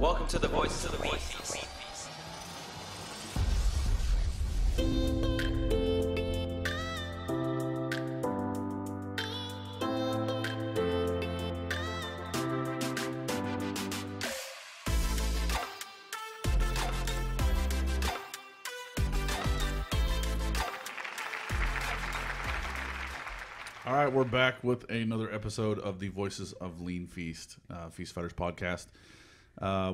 Welcome to the Voices of the LeanFeast. All right, we're back with another episode of the Voices of LeanFeast, Feast Fighters podcast.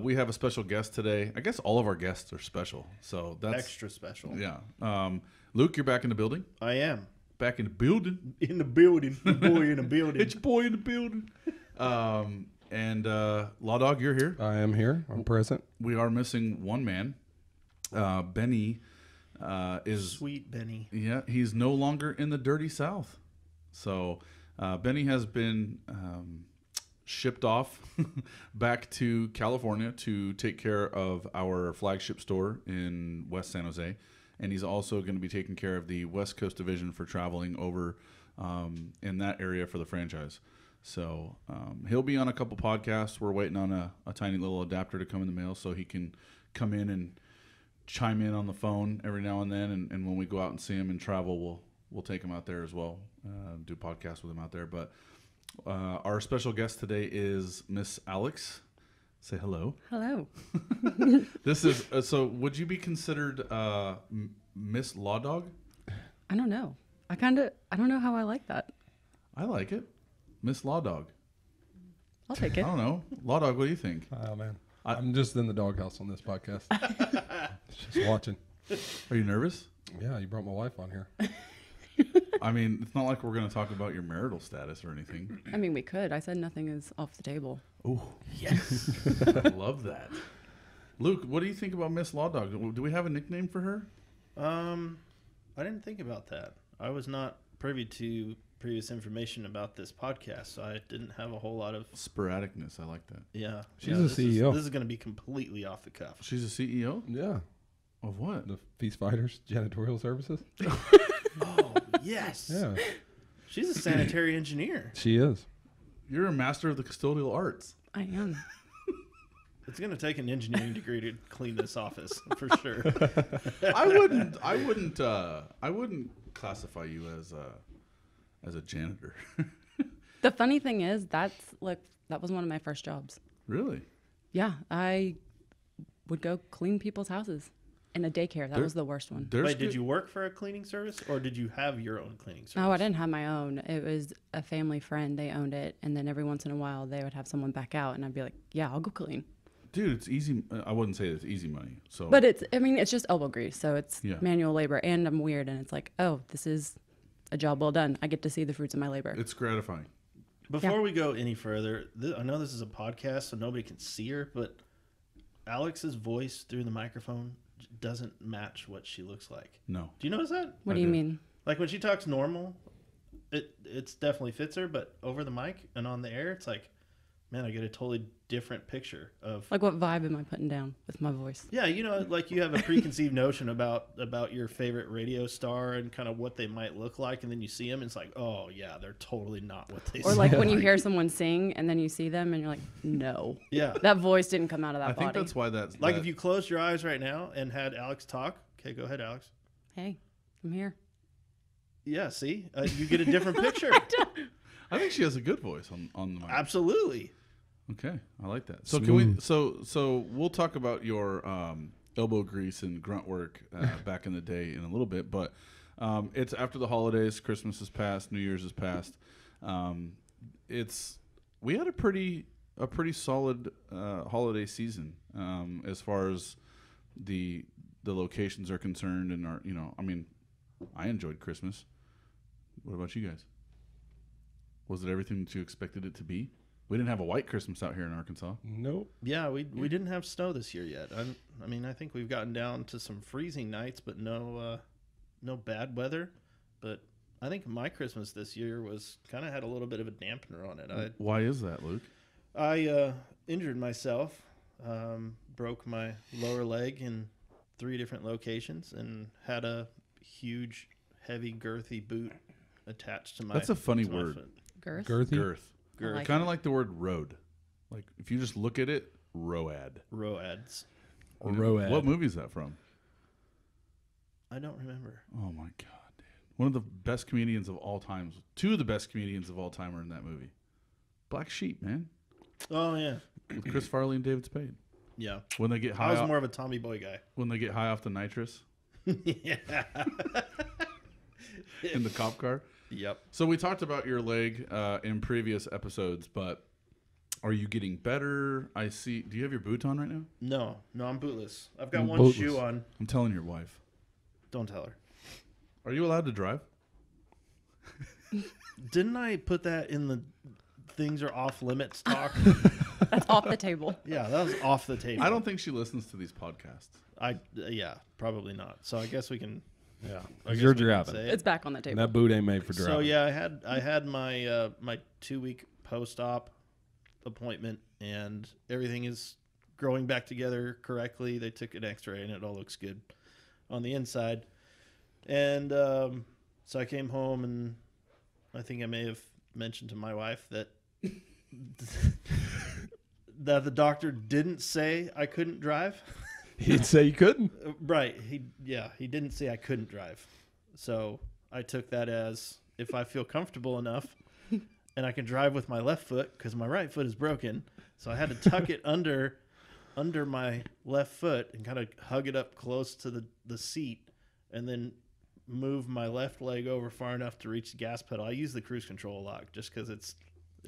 We have a special guest today. I guess all of our guests are special, so that's extra special. Yeah. Luke, you're back in the building. I am Back in the building. in the building. The boy in the building. It's your boy in the building. And LawDog, you're here. I am here. I'm present. We are missing one man. Benny is Sweet Benny. Yeah, he's no longer in the dirty South. So Benny has been shipped off back to California to take care of our flagship store in West San Jose. And he's also going to be taking care of the West Coast division for traveling over in that area for the franchise. So he'll be on a couple podcasts. We're waiting on a tiny little adapter to come in the mail so he can come in and chime in on the phone every now and then. And when we go out and see him and travel, we'll take him out there as well, do podcasts with him out there. But our special guest today is Miss Alex. Say hello. Hello. This is so. Would you be considered Miss LawDog? I don't know. I don't know how I like that. I like it, Miss LawDog. I'll take I it. don't know, LawDog. What do you think? Oh, man. I'm just in the doghouse on this podcast. Just watching. Are you nervous? Yeah, you brought my wife on here. I mean, it's not like we're going to talk about your marital status or anything. I mean, we could. I said nothing is off the table. Oh, yes. I love that. Luke, what do you think about Miss LawDog? Do we have a nickname for her? I didn't think about that. I was not privy to previous information about this podcast, so I didn't have a whole lot of Sporadicness. I like that. yeah. She's yeah, a CEO. This is going to be completely off the cuff. She's a CEO? Yeah. Of what? The Feast Fighters Janitorial Services. Oh yes. Yeah. She's a sanitary engineer. She is. You're a master of the custodial arts. I am. It's going to take an engineering degree to clean this office for sure. I wouldn't classify you as a janitor. The funny thing is, that was one of my first jobs. Really? Yeah, I would go clean people's houses in a daycare. That was the worst one. Wait, did you work for a cleaning service or did you have your own cleaning service? Oh, I didn't have my own. It was a family friend. They owned it. And then every once in a while, they would have someone back out. And I'd be like, yeah, I'll go clean. Dude, it's easy. I wouldn't say it's easy money. So, But it's just elbow grease. So it's Yeah. manual labor. And I'm weird. And it's like, oh, this is a job well done. I get to see the fruits of my labor. it's gratifying. Before we go any further, I know this is a podcast, so nobody can see her, but Alex's voice through the microphone doesn't match what she looks like. No. Do you notice that? What I do you do. mean? Like when she talks normal, it's definitely fits her, but over the mic and on the air, it's like, man, I get a totally different picture of. Like, what vibe am I putting down with my voice? Yeah, like you have a preconceived notion about your favorite radio star and kind of what they might look like, and then you see them, and it's like, oh yeah, they're totally not what they. Or like when you hear someone sing and then you see them and you're like, no, yeah, that voice didn't come out of that I body. think that's why that's like if you closed your eyes right now and had Alex talk. Okay, go ahead, Alex. Hey, I'm here. Yeah, see, you get a different picture. I think she has a good voice on the mic. Absolutely. Okay, I like that. So can we? So we'll talk about your elbow grease and grunt work back in the day in a little bit, but it's after the holidays. Christmas is past. New Year's is past. We had a pretty solid holiday season as far as the locations are concerned, and I enjoyed Christmas. What about you guys? Was it everything that you expected it to be? We didn't have a white Christmas out here in Arkansas. Nope. Yeah, we didn't have snow this year yet. I think we've gotten down to some freezing nights, but no bad weather. But I think my Christmas this year was kind of had a little bit of a dampener on it. Why is that, Luke? I injured myself, broke my lower leg in 3 different locations, and had a huge, heavy, girthy boot attached to my. That's a funny to my word. foot. Girth? Girthy. Girth. I like Kind it. of like the word road. Like if you just look at it, Road. Roads. Road. What movie is that from? I don't remember. Oh my God, dude! One of the best comedians of all time. Two of the best comedians of all time are in that movie. Black Sheep, man, Oh yeah, with Chris Farley and David Spade. yeah. When they get I high, was off, more of a Tommy Boy guy. when they get high off the nitrous Yeah. in the cop car. Yep. So we talked about your leg in previous episodes, but are you getting better? I see. Do you have your boots on right now? No, I'm bootless. I've got I'm one bootless. shoe on. I'm telling your wife. Don't tell her. Are you allowed to drive? Didn't I put that in the things are off limits talk? That's off the table. Yeah, that was off the table. I don't think she listens to these podcasts. Yeah, probably not. So I guess we can. Yeah. I guess You're we can driving. say It's it. back on the table. That boot ain't made for driving. So yeah, I had my my 2-week post-op appointment, and everything is growing back together correctly. They took an X-ray, and it all looks good on the inside. And so I came home, and I think I may have mentioned to my wife that that the doctor didn't say I couldn't drive. He'd say you couldn't. Right. He didn't say I couldn't drive. So I took that as if I feel comfortable enough and I can drive with my left foot because my right foot is broken. So I had to tuck it under my left foot and kind of hug it up close to the seat and then move my left leg over far enough to reach the gas pedal. I use the cruise control a lot just because it's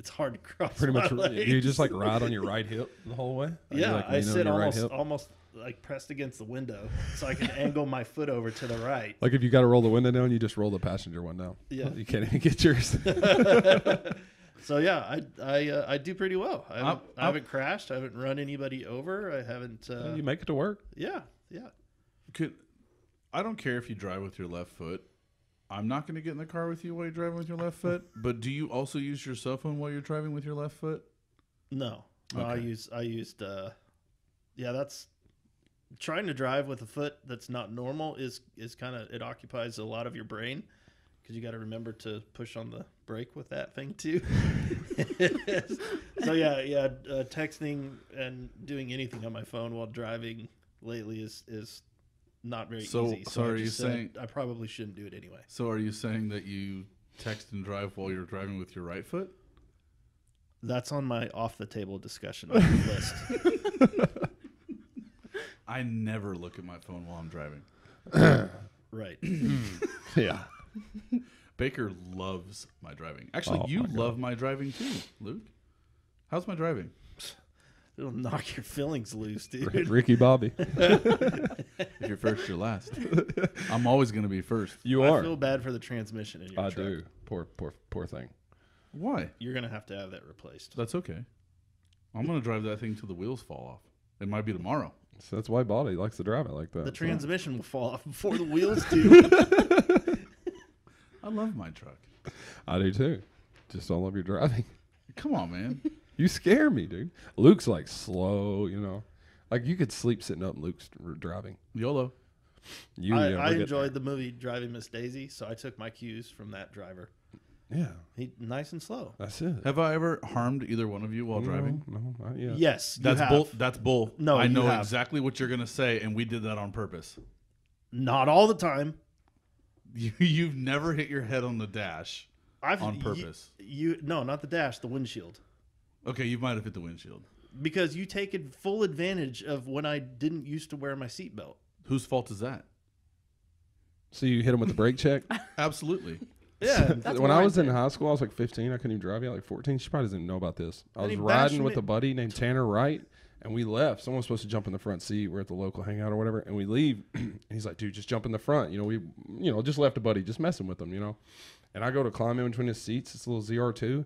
hard to cross Pretty my much. legs. You just like ride on your right hip the whole way? Or you, Yeah, like, I lean on sit your right hip? almost like pressed against the window so I can angle my foot over to the right. Like if you got to roll the window down, you just roll the passenger one down. Yeah. You can't even get yours. So yeah, I do pretty well. I haven't crashed. I haven't run anybody over. I haven't. You make it to work. Yeah. I don't care if you drive with your left foot. I'm not going to get in the car with you while you're driving with your left foot. But do you also use your cell phone while you're driving with your left foot? No. Okay. I used. Yeah, that's trying to drive with a foot that's not normal is kind of, it occupies a lot of your brain because you got to remember to push on the brake with that thing too. So yeah, texting and doing anything on my phone while driving lately is not very easy. So I are you just said saying I probably shouldn't do it anyway? So are you saying that you text and drive while you're driving with your right foot? That's on my off the table discussion list. I never look at my phone while I'm driving. Right. Yeah. Baker loves my driving. Actually, Oh, you my God. love my driving too, Luke. How's my driving? It'll knock your feelings loose, dude. Ricky Bobby. If you're first, you're last. I'm always going to be first. You I are. feel bad for the transmission in your I truck. do. Poor thing. Why? You're gonna have to have that replaced. That's okay. I'm going to drive that thing till the wheels fall off. It might be tomorrow. So that's why Bobby likes to drive it like that. The So. transmission will fall off before the wheels do. I love my truck. I do too. Just don't love your driving. Come on, man. You scare me, dude. Luke's like slow, you know. Like you could sleep sitting up. Luke's driving. YOLO. I enjoyed the movie Driving Miss Daisy, so I took my cues from that driver. Yeah, He nice and slow. that's it. Have I ever harmed either one of you while driving? No, not yet. Yes, you That's have. bull. That's bull. No, I you know have. exactly what you're going to say, and we did that on purpose. Not all the time. You've never hit your head on the dash on purpose. No, not the dash, the windshield. Okay, you might have hit the windshield. Because you take full advantage of when I didn't used to wear my seatbelt. Whose fault is that? So you hit him with the brake check? Absolutely. Yeah. When I was in high school, I was like 15. I couldn't even drive yet, like 14. She probably doesn't know about this. I was he bashed riding with me. a buddy named Tanner Wright, and we left. Someone was supposed to jump in the front seat. We're at the local hangout or whatever, and we leave. And he's like, dude, just jump in the front. We just left a buddy, just messing with him, And I go to climb in between his seats. It's a little ZR2.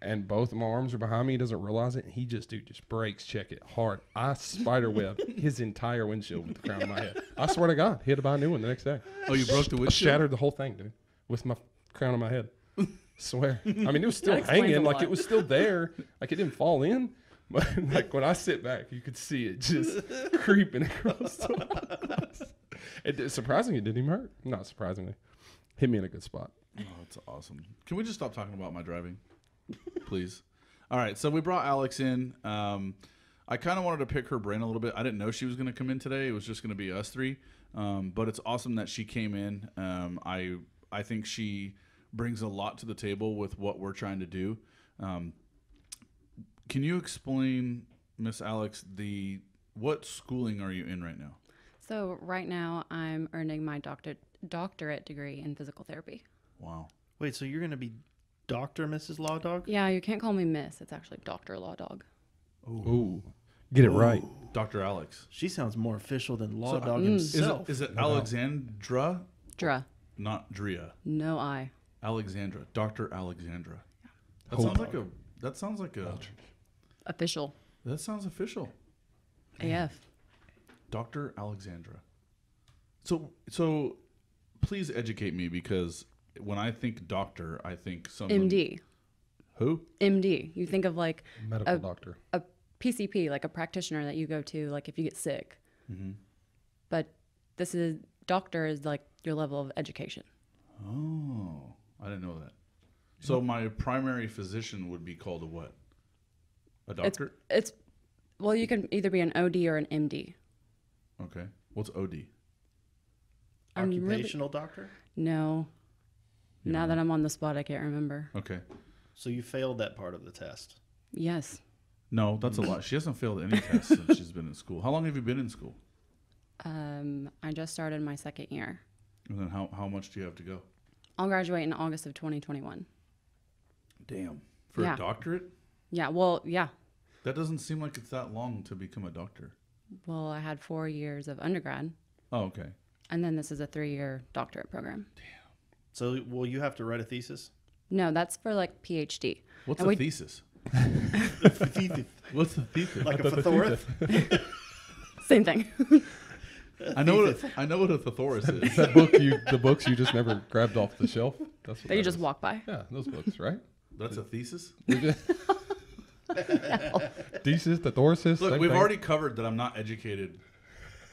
And both of my arms are behind me. He doesn't realize it. And he just brakes check it hard. I spiderweb his entire windshield with the crown of my head. I swear to God, he had to buy a new one the next day. Oh, you broke the I windshield? shattered the whole thing, dude, with my crown of my head. Swear. I mean, it was still That explains hanging. a Like, lot. it was still there. Like, it didn't fall in. But, like, when I sit back, you could see it just creeping across the surprisingly, it didn't even hurt. Not surprisingly. Hit me in a good spot. Oh, that's awesome. Can we just stop talking about my driving? Please. All right, so we brought Alex in. I kind of wanted to pick her brain a little bit. I didn't know she was going to come in today. It was just going to be us three. But it's awesome that she came in. I think she brings a lot to the table with what we're trying to do. Can you explain, Miss Alex, what schooling are you in right now? So right now I'm earning my doctorate degree in physical therapy. Wow. Wait, so you're going to be Dr. Mrs. LawDog? Yeah, you can't call me Miss. It's actually Dr. LawDog. Ooh. Get it right. Dr. Alex. She sounds more official than LawDog Is himself. it Alexandra? Dra. Not Drea. No I. Alexandra. Dr. Alexandra. That Hope. sounds like a Official. that sounds official. AF. Dr. Alexandra. So please educate me, because when I think doctor, I think someone. MD. Who? MD. You think of like Medical doctor. a PCP, like a practitioner that you go to, like if you get sick. Mm-hmm. But doctor is like your level of education. Oh, I didn't know that. So my primary physician would be called a what? A doctor? Well, you can either be an OD or an MD. Okay. What's OD? Occupational doctor? No. You Now don't that I'm on the spot, I can't remember. Okay. So you failed that part of the test. Yes. No, that's a lot. She hasn't failed any tests since she's been in school. How long have you been in school? I just started my second year. And then how much do you have to go? I'll graduate in August of 2021. Damn. For Yeah. a doctorate? Yeah. Well, yeah. That doesn't seem like it's that long to become a doctor. Well, I had 4 years of undergrad, Oh, okay. and then this is a 3-year doctorate program. So will you have to write a thesis? No, that's for like PhD. What's And a we- thesis? Thesis. What's a thesis? Like a thesaurus? Same thing. I know what a thesaurus is. That the books you just never grabbed off the shelf. That's what That you that just is. walk by. Yeah, those books, right? That's a thesis? Thesis, thesaurus. Look, we've already covered that I'm not educated.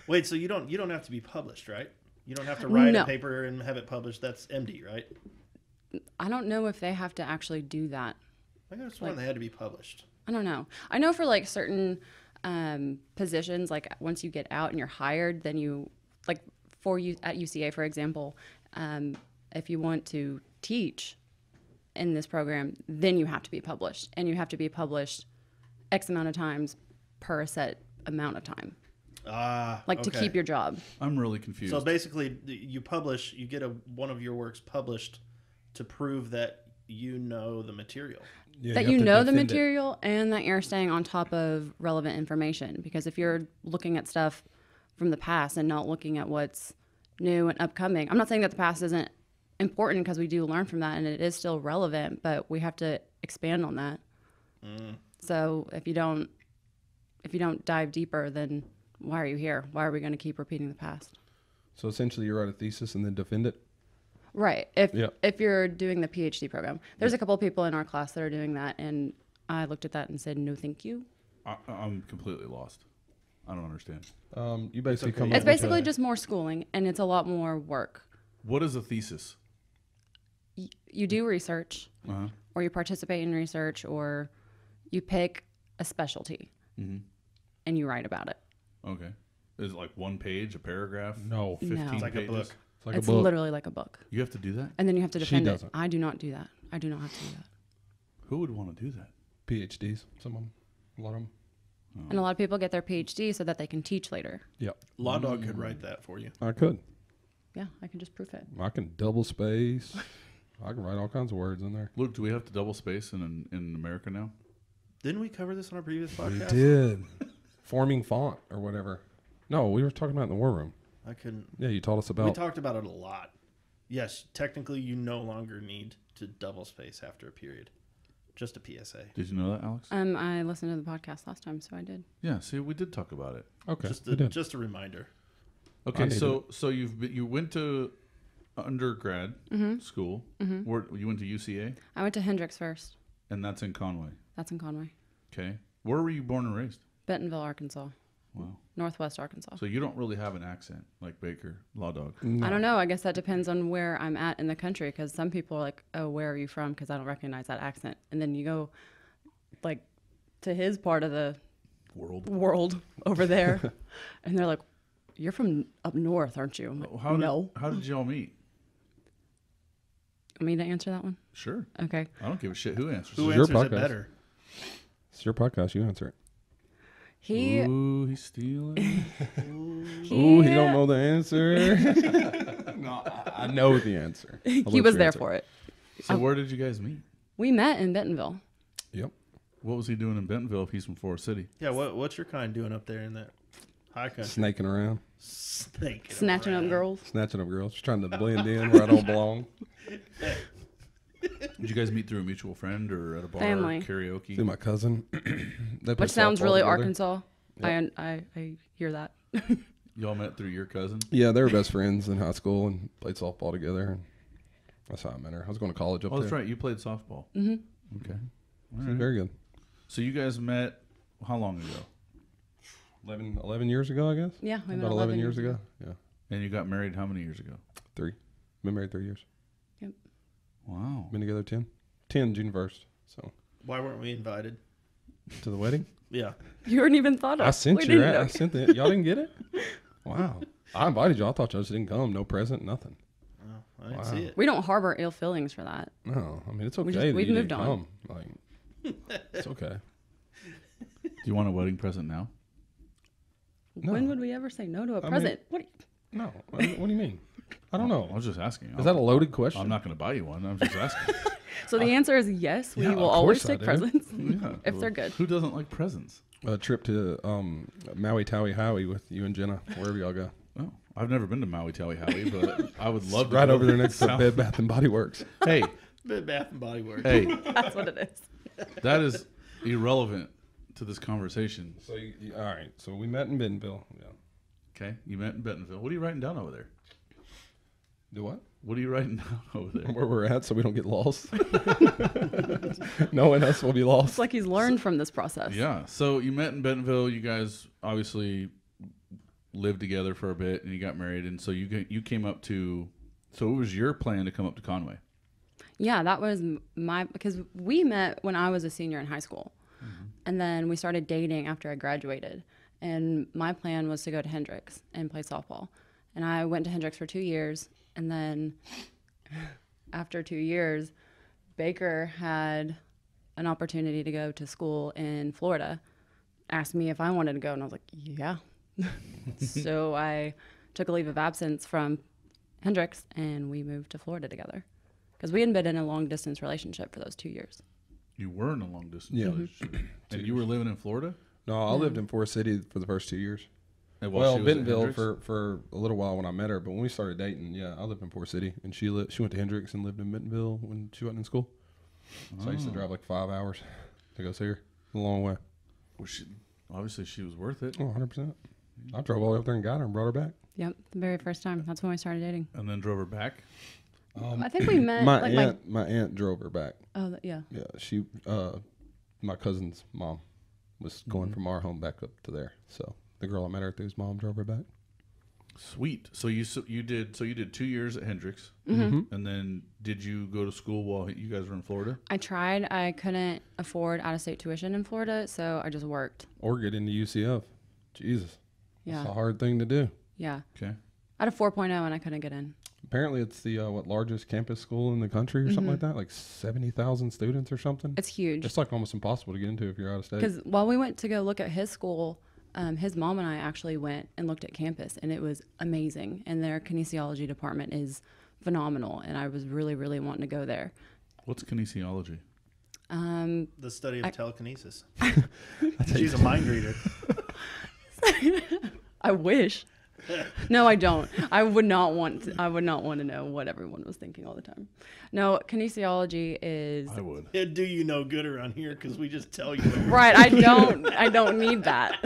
Wait, so you don't have to be published, right? You don't have to write No. a paper and have it published. That's MD, right? I don't know if they have to actually do that. I could have sworn they had to be published. I don't know. I know for like certain positions, like once you get out and you're hired, then you, like for you at UCA, for example, if you want to teach in this program, then you have to be published, and you have to be published X amount of times per set amount of time, like to okay. keep your job. I'm really confused. So basically, you get one of your works published to prove that you know the material. Yeah, That have you to know the defend it. material and that you're staying on top of relevant information. Because if you're looking at stuff from the past and not looking at what's new and upcoming, I'm not saying that the past isn't important, because we do learn from that and it is still relevant, but we have to expand on that. So if you don't dive deeper, then why are you here? Why are we going to keep repeating the past? So essentially, you write a thesis and then defend it. Right. Yeah. If you're doing the PhD program, there's a couple of people in our class that are doing that, and I looked at that and said, no, thank you. I'm completely lost. I don't understand. You basically come. It's up with basically a- just more schooling, and it's a lot more work. What is a thesis? You do research, Uh-huh. or you participate in research, or you pick a specialty and you write about it. Okay. Is it like one page, a paragraph? No. 15 No. It's like a pages? book. It's like It's a book. literally like a book. You have to do that? And then you have to She defend it. doesn't. I do not do that. I do not have to do that. Who would want to do that? PhDs. Some of them. A lot of them. And a lot of people get their PhD so that they can teach later. Yep. LawDog could write that for you. I could. Yeah, I can just proof it. I can double space. I can write all kinds of words in there. Luke, do we have to double space in America now? Didn't we cover this on a previous We podcast? did. Forming font or whatever. No, we were talking about it in the war room. I couldn't. Yeah, you taught us We about. talked about it a lot. Yes, technically, you no longer need to double space after a period. Just a PSA. Did you know that, Alex? I listened to the podcast last time, so I did. Yeah, see, we did talk about it. Okay. Just we did. just a reminder. Okay, needed so you went to undergrad school. Where you went to UCA, I went to Hendrix first. and that's in Conway. That's in Conway. Okay, where were you born and raised? Bentonville, Arkansas. Wow. Northwest Arkansas. So you don't really have an accent like Baker, LawDog. I don't know. I guess that depends on where I'm at in the country, because some people are like, oh, where are you from? Because I don't recognize that accent. And then you go like to his part of the world over there. And they're like, you're from up north, aren't you? I'm like, no. How did y'all meet? Want me to answer that one? Sure. Okay. I don't give a shit who answers. Who it. answers your it podcast. better? It's your podcast. You answer it. Ooh, he's stealing. Ooh, he don't know the answer. No, I know the answer. He was there for it. So where did you guys meet? We met in Bentonville. Yep. What was he doing in Bentonville if he's from Forest City? Yeah, what's your kind doing up there in that high country? Snaking around, Snatching up girls. snatching up girls, just trying to blend in where I don't belong. Did you guys meet through a mutual friend or at a bar? Family. Karaoke? See my cousin. They play Which sounds softball really together. Arkansas. Yep. I hear that. Y'all met through your cousin? Yeah, they were best friends in high school and played softball together. And that's how I met her. I was going to college up Oh, there. that's right. You played softball. Mm-hmm. Okay. All She's right. very good. So you guys met how long ago? 11 years ago, I guess. Yeah, we met About 11 years ago. Yeah, And you got married how many years ago? 3. Been married 3 years. Wow. Been together 10. 10 June 1st. So Why weren't we invited? to the wedding. Yeah. You weren't even thought of. I sent We you. didn't know. I sent it. Y'all didn't get it. Wow. I invited y'all. I thought y'all just didn't come. No present. Nothing. Oh, I didn't Wow. see it. We don't harbor ill feelings for that. No. I mean, it's okay. We just- that we've you moved didn't on. come. Like, it's okay. Do you want a wedding present now? No. When would we ever say no to a mean- present? What? No. What do you mean? I don't I know. was just asking. Is that a loaded question? I'm not going to buy you one. I'm just asking. So the answer is yes. We yeah, will of always course I take do. presents Yeah. if they're good. Who doesn't like presents? A trip to Maui Taui Howie with you and Jenna, wherever y'all go. Oh, I've never been to Maui Taui Howie, but I would love to. Right go. over there next to Sound- Bed Bath and Body Works. Hey, Bed Bath and Body Works. hey, That's what it is. that is irrelevant to this conversation. So, all right. So we met in Bentonville. Yeah. Okay, you met in Bentonville. What are you writing down over there? Do what? What are you writing down over there? Where we're at, so we don't get lost. Knowing us, we'll be lost. It's like he's learned from this process. Yeah. So you met in Bentonville. You guys obviously lived together for a bit, and you got married. And so you came up to. So it was your plan to come up to Conway. Yeah, that was because we met when I was a senior in high school. And then we started dating after I graduated. And my plan was to go to Hendrix and play softball. And I went to Hendrix for 2 years. And then after 2 years, Baker had an opportunity to go to school in Florida, asked me if I wanted to go. And I was like, yeah. So I took a leave of absence from Hendrix and we moved to Florida together. Because we hadn't been in a long distance relationship for those 2 years. You were in a long distance Yeah. relationship, and you were living in Florida. No, I lived in Forest City for the first 2 years. And while Well, she was at Bentonville Hendrix? for a little while when I met her, but when we started dating, yeah, I lived in Forest City, and she went to Hendrix and lived in Bentonville when she wasn't in school. So I used to drive like 5 hours to go see her. A long way. Well, obviously she was worth it. Oh, 100%. I drove all the way up there and got her and brought her back. Yep, the very first time. That's when we started dating. And then drove her back. I think we met My like my aunt drove her back. yeah. Yeah, she my cousin's mom was going from our home back up to there. So the girl I met her through's mom drove her back. Sweet. So you did 2 years at Hendrix, Mm-hmm. and then did you go to school while you guys were in Florida? I tried. I couldn't afford out-of-state tuition in Florida, so I just worked. Or get into UCF. Jesus. Yeah. That's a hard thing to do. Yeah. Okay. I had a 4.0 and I couldn't get in. Apparently it's the largest campus school in the country or something like that, like 70,000 students or something. It's huge. It's like almost impossible to get into if you're out of state. Because while we went to go look at his school, his mom and I actually went and looked at campus, and it was amazing. And their kinesiology department is phenomenal, and I was really, really wanting to go there. What's kinesiology? The study of telekinesis. That's how She's you- a mind reader. I wish. No, I don't. I would not want to know what everyone was thinking all the time. No, kinesiology is I would. It'd do you no good around here because we just tell you. right. I don't need that.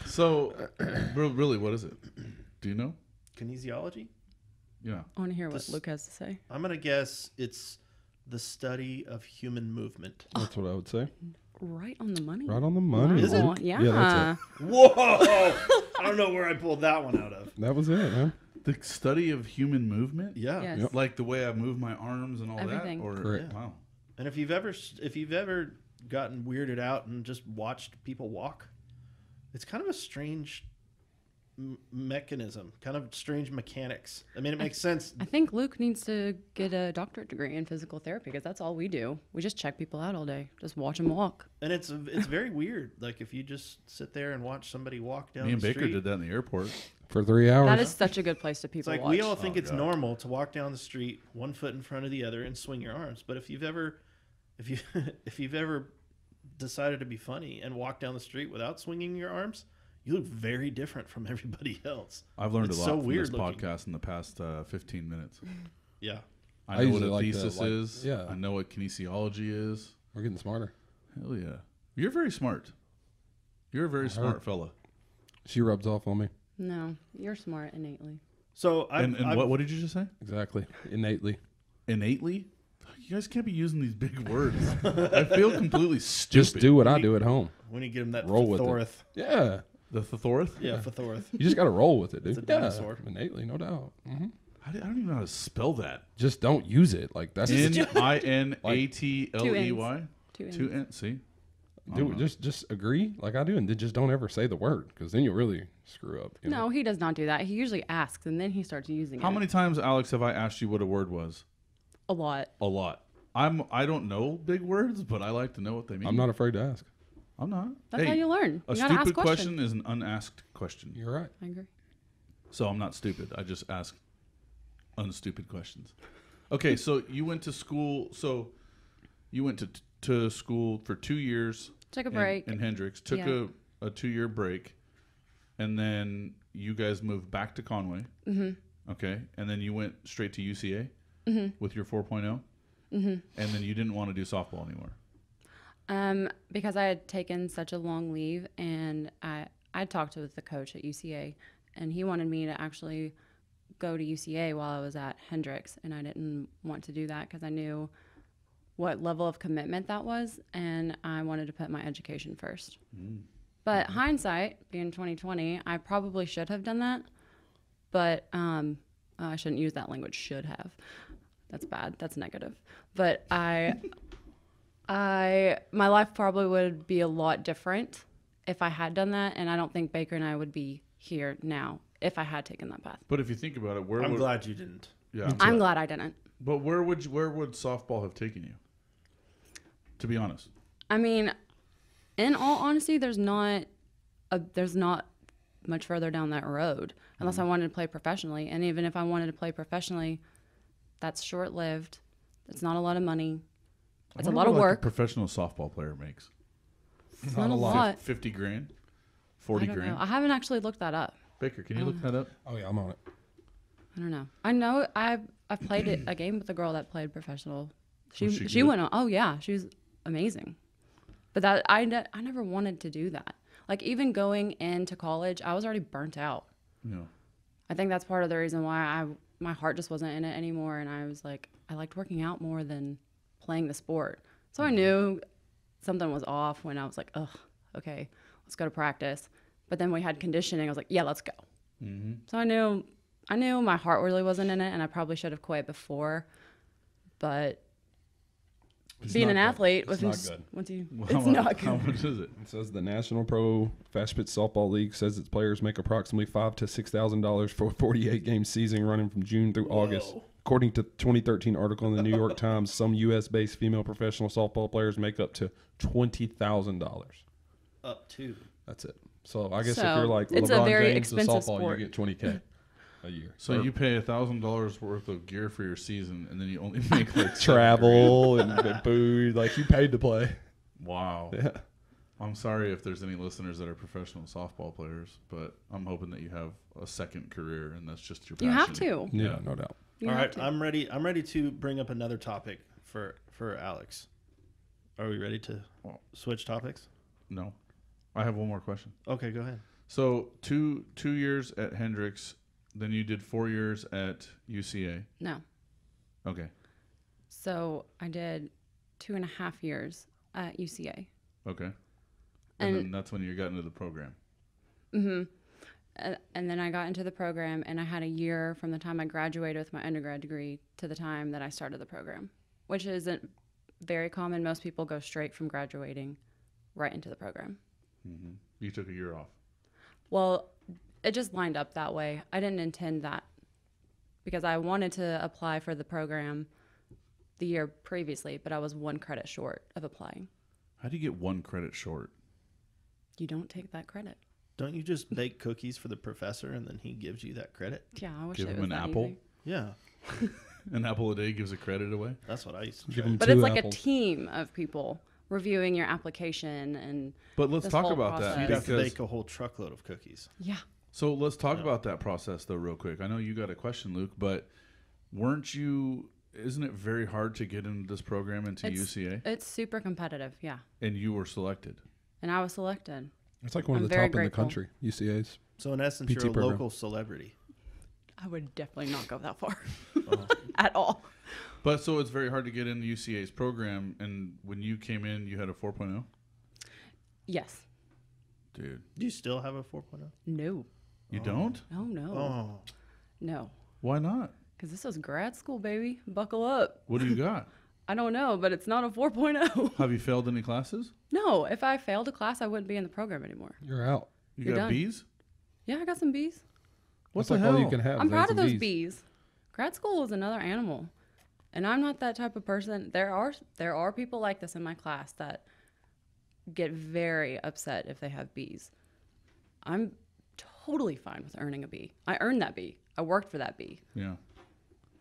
So, really, what is it? Do you know? Kinesiology? Yeah. I want to hear what This- Luke has to say. I'm going to guess it's the study of human movement. That's what I would say. Right on the money. Right on the money. Is it? Wow, Yeah. Yeah, that's Whoa! I don't know where I pulled that one out of. That was it, man. The study of human movement. Yeah. Yes. Like the way I move my arms and all Everything. that. Or Correct. wow. And if you've ever gotten weirded out and just watched people walk. It's kind of a strange mechanism, kind of strange mechanics. I mean, it makes sense. I think Luke needs to get a doctorate degree in physical therapy because that's all we do. We just check people out all day, just watch them walk. And it's very weird. Like if you just sit there and watch somebody walk down Me and the Baker street. did that in the airport. For 3 hours. That is such a good place to It's people like watch. we all think Oh, it's God. normal to walk down the street, one foot in front of the other, and swing your arms. But if you've ever decided to be funny and walk down the street without swinging your arms, you look very different from everybody else. I've learned It's a lot so from weird this looking. podcast in the past 15 minutes. Yeah. I I know what usually a like the, thesis like- is. yeah. I know what kinesiology is. We're getting smarter. Hell yeah. You're very smart. You're a very smart heard. fella. She rubs off on me. No, you're smart innately. So And what did you just say? Exactly. Innately. Innately? You guys can't be using these big words. I feel completely stupid. Just do what I do at home. when you get him that Roll with it. Thorith. Yeah. The Thorth? Yeah, Thorith. You just got to roll with it, dude. It's a dinosaur. Yeah, innately, no doubt. Hmm. I don't even know how to spell that. Just don't use it. Like that's N-I-N-A-T-L-E-Y? Two N's. Two N. See? do it. Just agree like I do, and then just don't ever say the word because then you'll really screw up. You know? No, he does not do that. He usually asks and then he starts using How it. many times, Alex, have I asked you what a word was? A lot. A lot. I don't know big words, but I like to know what they mean. I'm not afraid to ask. I'm not. That's Hey, how you learn. A You gotta ask stupid questions. question is an unasked question. You're right. I agree. So I'm not stupid. I just ask unstupid questions. Okay, so you went to school. So you went to school for 2 years. Took a break. in Hendricks. Took Yeah. a 2-year break, and then you guys moved back to Conway. Mm-hmm. Okay, and then you went straight to UCA with your 4.0. Mm-hmm. And then you didn't want to do softball anymore. Because I had taken such a long leave, and I talked with the coach at UCA, and he wanted me to actually go to UCA while I was at Hendricks, and I didn't want to do that because I knew what level of commitment that was, and I wanted to put my education first. But hindsight, being 2020, I probably should have done that, but I shouldn't use that language. Should have. That's bad. That's negative. But my life probably would be a lot different if I had done that, and I don't think Baker and I would be here now if I had taken that path. But if you think about it, where I'm would glad you didn't. yeah? I'm glad I didn't. But where would softball have taken you? To be honest, I mean, in all honesty, there's not much further down that road unless I wanted to play professionally. And even if I wanted to play professionally, that's short-lived. It's not a lot of money. It's a lot of work. A professional softball player makes It's not a lot. 50 grand, I 40 don't grand. know. I haven't actually looked that up. Baker, can you look that up? Oh yeah, I'm on it. I don't know. I know I've played a game with a girl that played professional. Was she She good? went on. Oh yeah, she was amazing. But that I never wanted to do that. Like even going into college, I was already burnt out. No. I think that's part of the reason why my heart just wasn't in it anymore, and I was like, I liked working out more than playing the sport. So I knew something was off when I was like, ugh, okay, let's go to practice. But then we had conditioning. I was like, yeah, let's go. Mm-hmm. So I knew my heart really wasn't in it, and I probably should have quit before. But It's being not an good. athlete, It's not good. it's not How good. much is it? It says the National Pro Fast Pitch Softball League says its players make approximately $5,000 to $6,000 for a 48-game season running from June through August. According to 2013 article in the New York Times, some U.S.-based female professional softball players make up to $20,000. Up to. That's it. So I guess if So, you're like it's a LeBron very James in expensive softball, sport. you get $20K a year. So you pay $1,000 worth of gear for your season, and then you only make like travel and food, like you paid to play. Wow. Yeah. I'm sorry if there's any listeners that are professional softball players, but I'm hoping that you have a second career, and that's just your passion. You have to. Yeah, no doubt. You All have right, to. I'm ready. I'm ready to bring up another topic for Alex. Are we ready to switch topics? No. I have one more question. Okay, go ahead. So 2 years at Hendricks, then you did 4 years at UCA. No. Okay. So I did 2.5 years at UCA. Okay. And And- then that's when you got into the program. And then I got into the program, and I had a year from the time I graduated with my undergrad degree to the time that I started the program, which isn't very common. Most people go straight from graduating right into the program. You took a year off. Well, it just lined up that way. I didn't intend that because I wanted to apply for the program the year previously, but I was 1 credit short of applying. How do you get 1 credit short? You don't take that credit. Don't you just bake cookies for the professor and then he gives you that credit? Yeah, I wish Give it him was an that apple? easy. Yeah, An apple a day gives a credit away? that's what I used to Give try. them But 2 it's like apples. a team of people reviewing your application and But let's this talk whole about that process. You'd have to because bake a whole truckload of cookies. yeah. so let's talk about that process though real quick. I know you got a question, Luke, but isn't it very hard to get into this program into UCA? It's super competitive, yeah. And you were selected. And I was selected. It's like one of I'm the very top in the grateful. country, UCA's. So in essence, PT you're a program. local celebrity. I would definitely not go that far at all. But so it's very hard to get into UCA's program, and when you came in, you had a 4.0? Yes. Dude, Do you still have a 4.0? No. you don't? Oh, no. Oh, No. Why not? Because this is grad school, baby. Buckle up. What do you got? I don't know, but it's not a 4.0. Have you failed any classes? No, if I failed a class, I wouldn't be in the program anymore. You're out. You You're got done. B's? Yeah, I got some B's. What That's the like hell? all you can have. I'm is proud of A's those and B's. Grad school is another animal. And I'm not that type of person. There are people like this in my class that get very upset if they have B's. I'm totally fine with earning a B. I earned that B. I worked for that B. Yeah.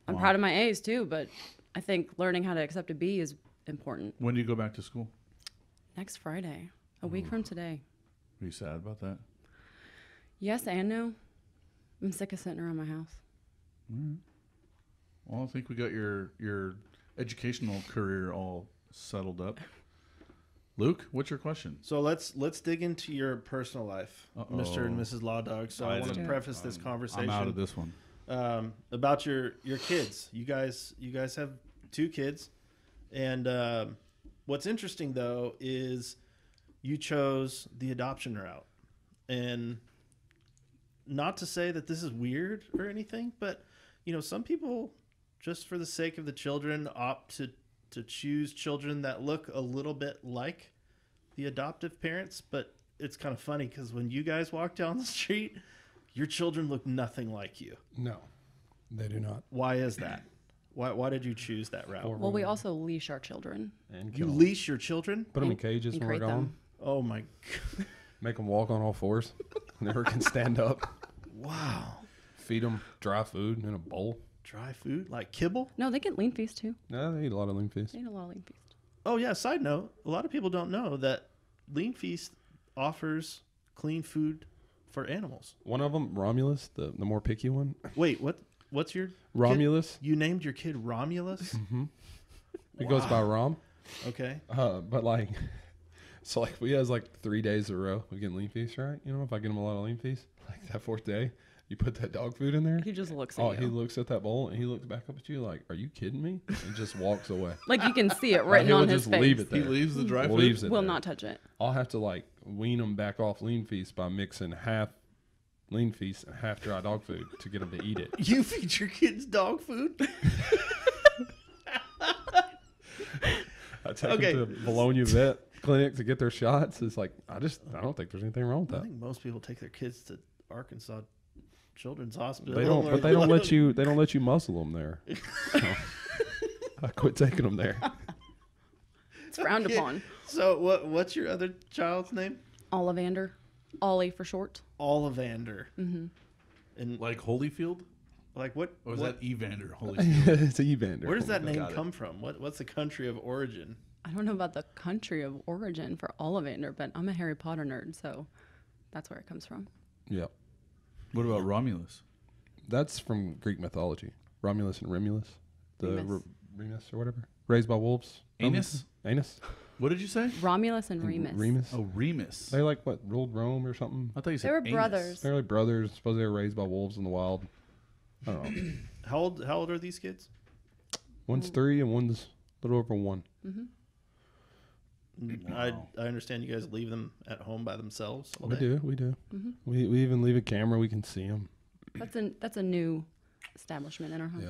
I'm Wow. proud of my A's too, but I think learning how to accept a B is important. When do you go back to school? Next Friday, a week from today. Are you sad about that? Yes and no. I'm sick of sitting around my house. Well, I think we got your educational career all settled up. Luke, what's your question? so let's dig into your personal life, Mr. and Mrs. LawDogs. So I want to didn't- preface this conversation I'm out of this one. about your kids. You guys have 2 kids, and what's interesting though is you chose the adoption route, and not to say that this is weird or anything, but some people just for the sake of the children opt to choose children that look a little bit like the adoptive parents. But it's kind of funny because when you guys walk down the street, your children look nothing like you. No, they do not. Why is that? Why did you choose that route? Well, we also leash our children. And You kill 'em. leash your children? Put them in and- cages and when we're crate gone. them. Oh my! Make them walk on all 4s. Never can stand up. Wow! Feed them dry food in a bowl. Dry food like kibble? No, they get LeanFeast too. No, they eat a lot of LeanFeast. They eat a lot of LeanFeast. Oh yeah. Side note: a lot of people don't know that LeanFeast offers clean food for animals. One of them, Romulus, the more picky one. Wait, what's your Romulus. You named your kid Romulus? He goes by Rom. Okay. But like, so like we has like 3 days in a row of getting LeanFeast, right? If I get him a lot of LeanFeast, like that 4th day, you put that dog food in there. He just looks at Oh, you. he looks at that bowl and he looks back up at you like, "Are you kidding me?" And just walks away. Like you can see it Like, written he will on his just face. leave it He there. leaves the dry food? Leaves it Will there. not touch it. I'll have to like wean them back off LeanFeast by mixing half LeanFeast and half dry dog food to get them to eat it. You feed your kids dog food? I take Okay. them to Bologna vet clinic to get their shots. It's like I don't think there's anything wrong with I that. think most people take their kids to Arkansas Children's Hospital. They don't, but they don't let you. They don't let you muscle them there. So, I quit taking them there. It's frowned Okay. upon. So what's your other child's name? Ollivander. Ollie for short. Ollivander. Mm-hmm. And Like Holyfield? like what? Or was what that Evander Holyfield? It's a Evander. where does that name Got it. come from? What's the country of origin? I don't know about the country of origin for Ollivander, but I'm a Harry Potter nerd, so that's where it comes from. Yep. What about Romulus? That's from Greek mythology. Romulus and Remus, the Remus. Remus or whatever, raised by wolves. Anus? Anus. What did you say? Romulus and Remus. Remus. Oh, Remus. They like what ruled Rome or something. I thought you said They were anus. brothers. They're like brothers. Suppose they were raised by wolves in the wild. I don't know. How old are these kids? One's 3 and one's a little over 1. I understand you guys leave them at home by themselves. all We day. do. We do. We even leave a camera. We can see them. That's a new establishment in our home.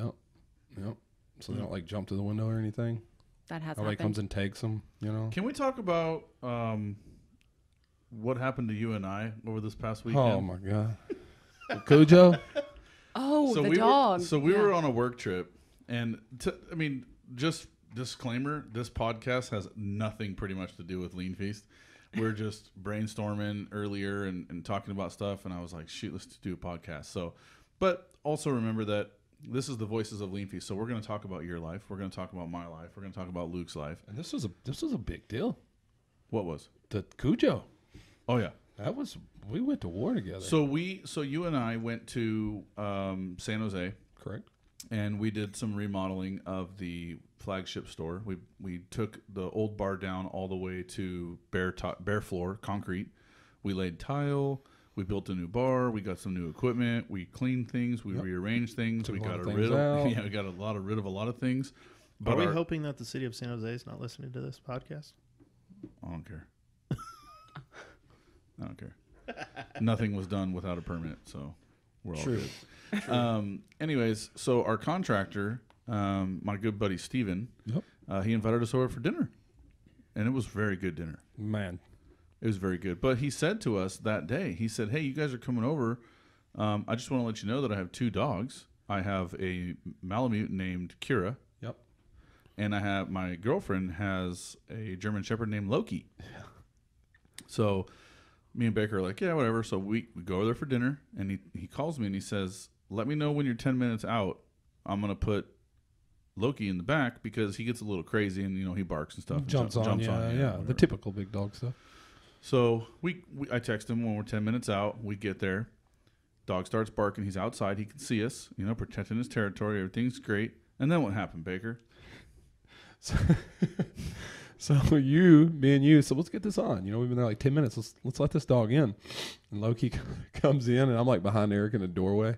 Yep. Yep. So they don't like jump to the window or anything. That has Nobody happened. comes and takes them, you know. Can we talk about what happened to you and I over this past weekend? Oh my God, Cujo. Oh, the we dog. We were on a work trip, and I mean, just disclaimer: this podcast has nothing pretty much to do with LeanFeast. We're just brainstorming earlier and talking about stuff, and I was like, shoot, let's do a podcast. So, but also remember that this is the Voices of LeanFeast. So we're going to talk about your life. We're going to talk about my life. We're going to talk about Luke's life. And this was a big deal. What was? The Cujo. Oh yeah. We went to war together. So you and I went to San Jose. Correct. And we did some remodeling of the flagship store. We took the old bar down all the way to bare floor, concrete. We laid tile. We built a new bar. We got some new equipment. We cleaned things. We rearranged things. Took We a lot got of rid things of out. we got rid of a lot of things. Are we hoping that the city of San Jose is not listening to this podcast? I don't care. I don't care. Nothing was done without a permit, so we're all True. good. Anyways, so our contractor, my good buddy Steven, he invited us over for dinner, and it was very good dinner. Man, It was very good. But he said to us that day, he said, hey, you guys are coming over. I just want to let you know that I have 2 dogs. I have a Malamute named Kira, yep. and I have my girlfriend has a German Shepherd named Loki. So me and Baker are like, yeah, whatever. So we go over there for dinner, and he calls me and he says, let me know when you're 10 minutes out. I'm going to put Loki in the back because he gets a little crazy and, he barks and stuff. Jumps on, whatever. the typical big dog stuff. So I text him when we're 10 minutes out. We get there. Dog starts barking. He's outside. He can see us, protecting his territory. Everything's great. And then what happened, Baker? So me and you, so let's get this on. We've been there like 10 minutes. Let's let this dog in. And Loki comes in, and I'm like behind Eric in the doorway.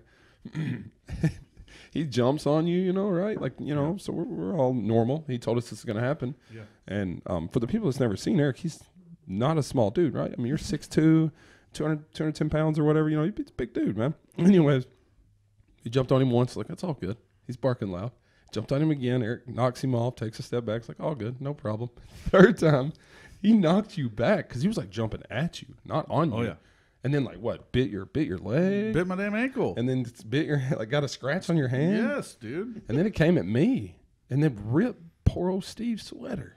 He jumps on you, right? Like, so we're all normal. He told us this is going to happen. Yeah. And for the people that's never seen Eric, he's not a small dude, right? I mean, you're 6'2", 210 pounds or whatever. He's a big dude, man. Anyways, he jumped on him once. Like, that's all good. He's barking loud. Jumped on him again. Eric knocks him off, takes a step back. It's like, all good, no problem. Third time, he knocked you back because he was like jumping at you, not on you. Oh, yeah. And then bit your leg, Bit my damn ankle. and then bit your got a scratch on your hand. Yes, dude. And then it came at me, and then ripped poor old Steve's sweater.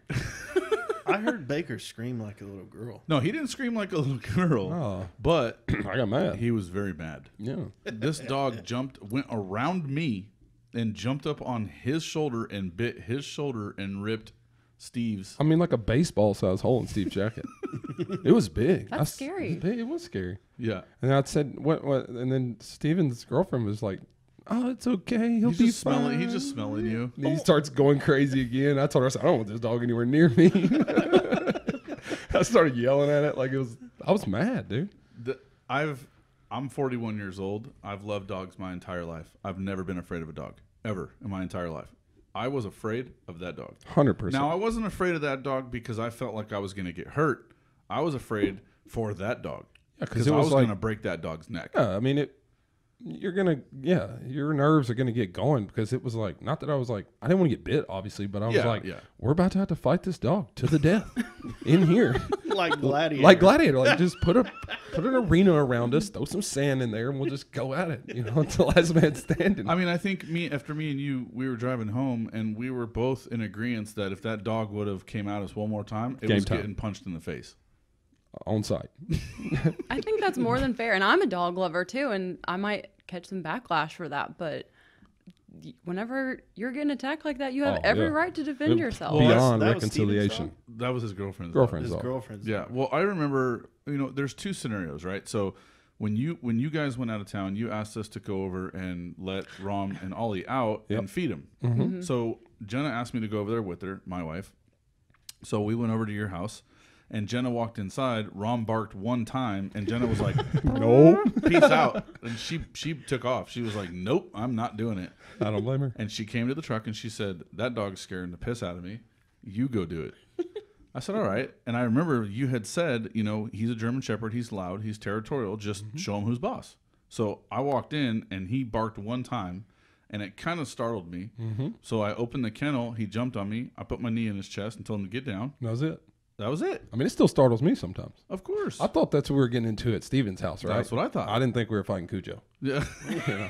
I heard Baker scream like a little girl. No, he didn't scream like a little girl, Oh, but I got mad. he was very mad. Yeah. This dog went around me and jumped up on his shoulder and bit his shoulder and ripped Steve's. I mean, like a baseball size hole in Steve's jacket. It was big. That's scary. It was scary. Yeah. And I said, what? And then Steven's girlfriend was like, oh, it's okay. He'll be fine. He's just smelling you. And he starts going crazy again. I told her, I said, I don't want this dog anywhere near me. I started yelling at it I was mad, dude. I'm 41 years old. I've loved dogs my entire life. I've never been afraid of a dog, ever, in my entire life. I was afraid of that dog. 100%. Now, I wasn't afraid of that dog because I felt like I was going to get hurt. I was afraid for that dog. Yeah, because I was going to break that dog's neck. Yeah, I mean, your nerves are going to get going because it was like, not that I was like, I didn't want to get bit, obviously, but I was we're about to have to fight this dog to the death in here. Like Gladiator. Like Gladiator. Like, just put an arena around us, throw some sand in there, and we'll just go at it, until last man standing. I mean, I think after me and you, we were driving home, and we were both in agreement that if that dog would have came at us one more time, it was getting punched in the face. On site. I think that's more than fair. And I'm a dog lover too, and I might catch some backlash for that. But whenever you're getting attacked like that, you have every right to defend yourself. Beyond that was reconciliation. That was his girlfriend's Girlfriend's His dog. girlfriend's Yeah. Well, I remember, there's 2 scenarios, right? So when you guys went out of town, you asked us to go over and let Rom and Ollie out and feed them. Mm-hmm. So Jenna asked me to go over there with her, my wife. So we went over to your house, and Jenna walked inside. Rom barked one time, and Jenna was like, No. peace out. And she took off. She was like, nope, I'm not doing it. I don't blame her. And she came to the truck, and she said, that dog's scaring the piss out of me. You go do it. I said, all right. And I remember you had said, he's a German Shepherd. He's loud. He's territorial. Just show him who's boss. So I walked in, and he barked one time, and it kind of startled me. Mm-hmm. So I opened the kennel. He jumped on me. I put my knee in his chest and told him to get down. That was it. That was it. I mean, it still startles me sometimes. Of course. I thought that's what we were getting into at Steven's house, right? That's what I thought. I didn't think we were fighting Cujo. Yeah. You know?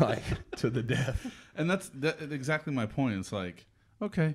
Like, to the death. And that's exactly my point. It's like, okay,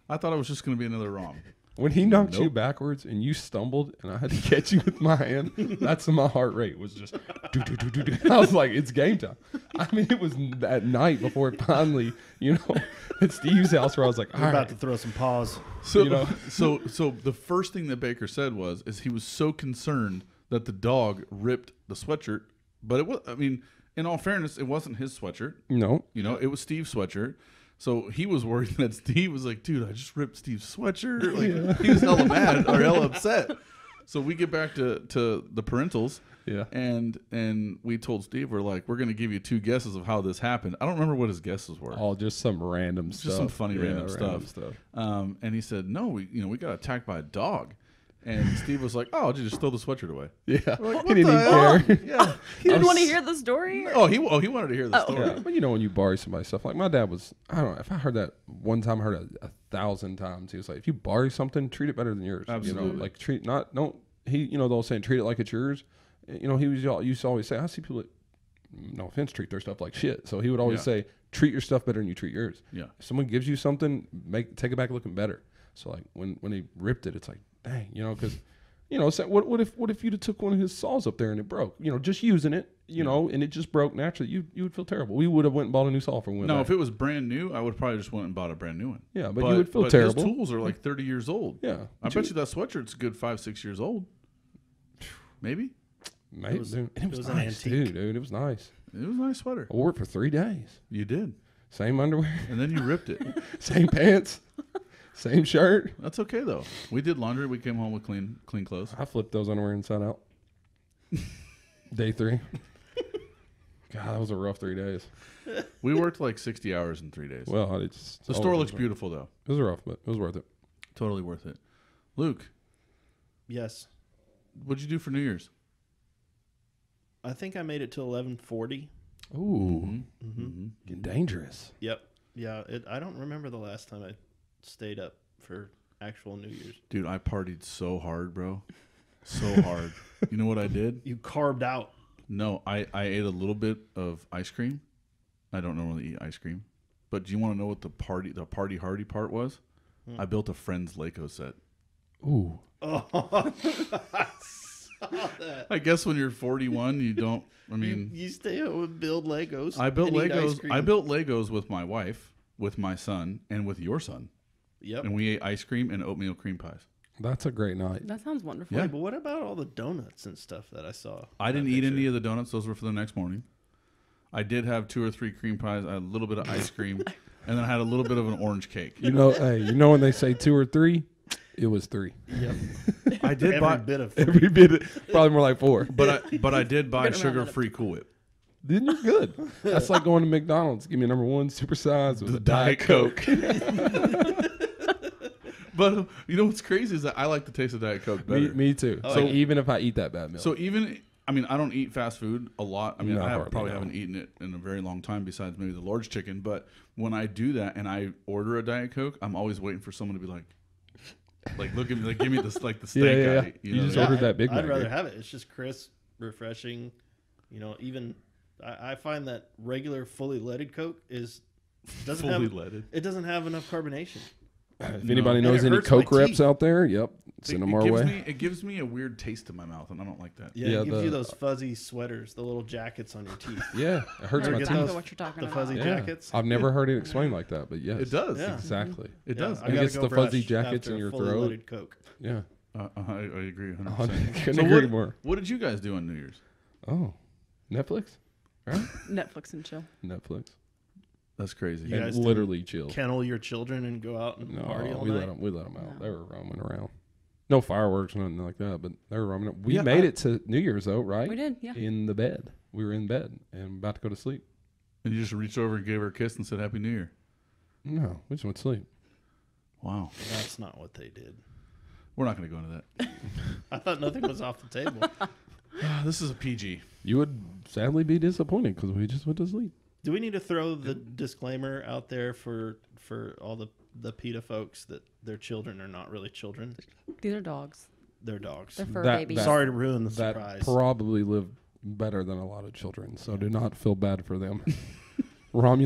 I thought it was just going to be another ROM. When he knocked you Nope. backwards and you stumbled and I had to catch you with my hand, that's when my heart rate was just do, do, do, do, do. I was like, it's game time. I mean, it was that night before it finally, you know, at Steve's house where I was like, all We're right. about to throw some paws. So, You know? so the first thing that Baker said is he was so concerned that the dog ripped the sweatshirt, but it was, I mean, in all fairness, it wasn't his sweatshirt. No. You know, it was Steve's sweatshirt. So he was worried that Steve was like, dude, I just ripped Steve's sweatshirt. Like, he was hella mad or hella upset. So we get back to the parentals. Yeah. And we told Steve, we're like, we're going to give you 2 guesses of how this happened. I don't remember what his guesses were. Oh, just some random stuff. Just some funny Yeah, random stuff. And he said, no, we got attacked by a dog. And Steve was like, oh, just throw the sweatshirt away. Yeah. Like, He what didn't even the hell? care. Yeah. You didn't want to hear the story? Oh, he wanted to hear the story. Yeah, but you know when you borrow somebody's stuff, like my dad was, I don't know, if I heard that one time, I heard it 1,000 times. He was like, if you borrow something, treat it better than yours. Absolutely. You know, like they'll say treat it like it's yours. You know, he used to always say, I see people that, no offense, treat their stuff like shit. So he would always say, treat your stuff better than you treat yours. Yeah. If someone gives you something, take it back looking better. So like when he ripped it, it's like, dang, you know, because. You know, so what if you'd have took one of his saws up there and it broke? You know, just using it, you know, and it just broke naturally. You would feel terrible. We would have went and bought a new saw for when. No, if it was brand new, I would probably just went and bought a brand new one. Yeah, but you would feel terrible. His tools are like 30 years old. Yeah, I bet you that sweatshirt's a good 5-6 years old. Maybe. Maybe, it was an nice antique. too, dude. It was nice. It was a nice sweater. I wore it for 3 days. You did. Same underwear, And then you ripped it. same pants, same shirt. That's okay though. We did laundry. We came home with clean clothes. I flipped those underwear inside out. Day 3. God, that was a rough 3 days. We worked like 60 hours in 3 days. Well, The store looks beautiful though. It was rough, but it was worth it. Totally worth it. Luke, Yes. what'd you do for New Year's? I think I made it to 11:40. Ooh, Mm-hmm. getting dangerous. Yep. Yeah. I don't remember the last time I stayed up for actual New Year's. Dude, I partied so hard, bro. So hard. You know what I did? You carved out. No, I ate a little bit of ice cream. I don't normally eat ice cream. But do you want to know what the party hardy part was? I built a Friends Lego set. Ooh, Oh, I saw that. I guess when you're 41, you don't. I mean, You stay home and build Legos. I built and eat ice Legos. cream. I built Legos with my wife, with my son, and with your son. Yep. And we ate ice cream and oatmeal cream pies. that's a great night. That sounds wonderful. Yeah. Wait, but what about all the donuts and stuff that I saw? I didn't eat any of the donuts. Those were for the next morning. I did have 2 or 3 cream pies. I had a little bit of ice cream, and then I had a little bit of an orange cake. You know, hey, you know when they say 2 or 3, it was 3. Yep. I did Every buy, bit of Every bit, probably more like 4. but I did buy We're gonna round it up. sugar-free Cool Whip. Then you're good. That's like going to McDonald's. Give me number 1 supersize with The a Diet Coke. But you know what's crazy is that I like the taste of Diet Coke better. me too. Oh, So yeah. even if I eat that bad meal, So even, I mean, I don't eat fast food a lot. I mean, No, I hardly, probably no. haven't eaten it in a very long time besides maybe the Lord's chicken. But when I do that and I order a Diet Coke, I'm always waiting for someone to be like look at me, like give me this, like the steak yeah. I eat. You know? just ordered that Big I'd Mac, rather dude. have it. It's just crisp, refreshing. You know, even I find that regular fully leaded Coke doesn't Fully have leaded. it doesn't have enough carbonation. If anybody And knows it any hurts my Coke reps teeth. out there, yep, send them our way. It gives me a weird taste in my mouth, and I don't like that. Yeah, Yeah, it gives the- you those fuzzy sweaters, the little jackets on your teeth. Yeah, it hurts Ever my get Exactly those- what you're talking the about. fuzzy Yeah. jackets. I've never heard it explained like that, but yes, It does. Yeah. exactly. It Yeah, does. I It gotta gets go the fuzzy brush jackets after in your a fully throat. leaded Coke. Yeah, I agree 100%. couldn't So agree what, more. what did you guys do on New Year's? Oh, Netflix, right? Netflix and chill. Netflix, That's crazy. You and guys literally chill. Kennel your children and go out and No, party all we night. let them out. No. They were roaming around. No fireworks, nothing like that, but they were roaming. We Yeah, made it to New Year's though, right? We did, yeah. In the bed, we were in bed and about to go to sleep. And you just reached over and gave her a kiss and said Happy New Year. No, we just went to sleep. Wow. That's not what they did. We're not going to go into that. I thought nothing was off the table. This is a PG. You would sadly be disappointed because we just went to sleep. Do we need to throw the disclaimer out there for all the PETA folks that their children are not really children? These are dogs. They're dogs. They're fur That- babies. that- Sorry to ruin the That surprise. probably live better than a lot of children, so do not feel bad for them. Rom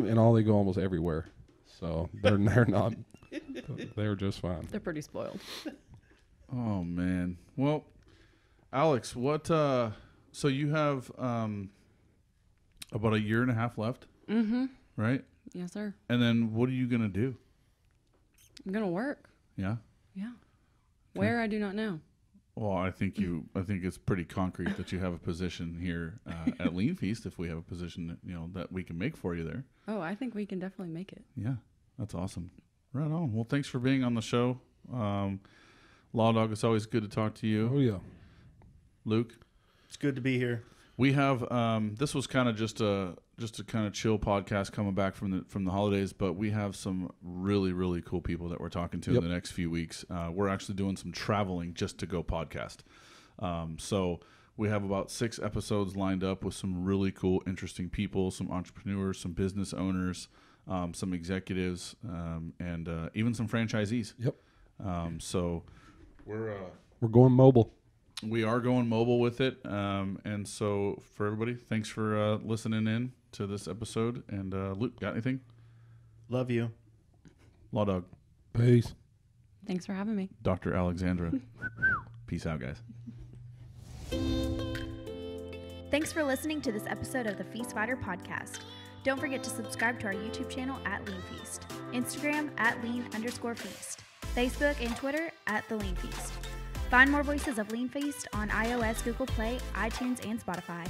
and Ollie go almost everywhere, so they're not. They're just fine. They're pretty spoiled. Oh man. Well, Alex, what? So you have about a year and a half left, Mm-hmm. right? Yes, sir. And then what are you gonna do? I'm gonna work. Yeah. Yeah. Where I do not know. Well, I think it's pretty concrete that you have a position here at LeanFeast. If we have a position that, that we can make for you there. Oh, I think we can definitely make it. Yeah, that's awesome. Right on. Well, thanks for being on the show. LawDog, it's always good to talk to you. Oh yeah. Luke, It's good to be here. we have this was kind of just a kind of chill podcast coming back from the holidays, but we have some really cool people that we're talking to Yep. in the next few weeks. We're actually doing some traveling just to go podcast. So we have about 6 episodes lined up with some really cool, interesting people, some entrepreneurs, some business owners, some executives, and even some franchisees. Yep. So we're going mobile. we are going mobile with it. And so for everybody, thanks for listening in to this episode. And Luke, got anything? Love you. LawDog, Peace. Thanks for having me. Dr. Alexandra. Peace out, guys. Thanks for listening to this episode of the Feast Fighter podcast. Don't forget to subscribe to our YouTube channel at LeanFeast, Instagram at Lean_Feast, Facebook and Twitter at The LeanFeast. Find more voices of LeanFeast on iOS, Google Play, iTunes, and Spotify.